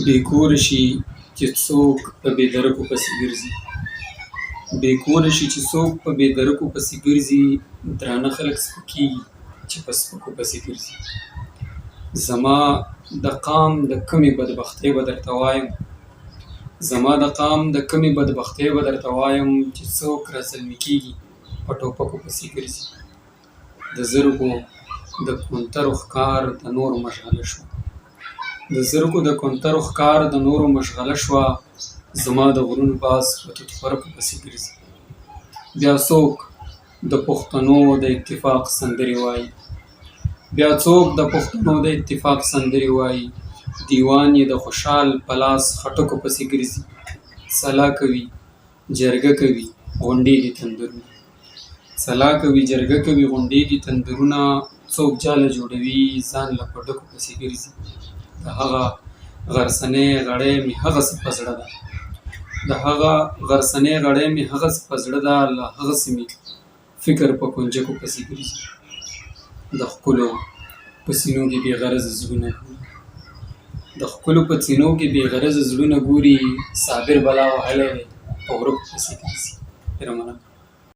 بې کوره شي چې څوک په بې درکو پسې ګرځي. بې کوره شي چې څوک په بې درکو پسې ګرځي، درانه خلک سپکېږي چې په سپکو پسې ګرځي. زما د قام د کمې بدبختۍ به درته وایم، زما د قام د کمې بدبختۍ به درته وایم چې څوک رازلمي کېږي په ټوپکو پسې ګرځي. د زرګو د کونترو ښکار د نورو مشغله شوه، د زرګو د کونترو ښکار د نورو مشغله شوه، زما د غرونو باز په توت خورکو پسې ګرځي. بیا څوک د پښتنو د اتفاق سندرې وایي، بیا څوک د پښتنو د اتفاق سندرې وایي، دیوان یې د خوشحال په لاس خټکو پسې ګرځي. سلا کوي جرګه کوي غونډېږي تندرونه، سلا کوي جرګه کوي غونډېږي تندرونه، څوک جاله جوړوي ځان له په ډکو پسې ګرځي. د هغه غرڅنۍ غړۍ مې هغسې په زړه ده، د هغه غرڅنۍ غړۍ مې هغسې په زړه ده، له هغسې مې فکر په کنجکو پسې ګرځي. د ښکلو په سینو کې بې غرضه زړونه ګوري، د ښکلو په سینو کې بې غرضه زړونه ګوري، صابر بلا وهلی دی په ورکو پسې ګرځي. ډېره مننه.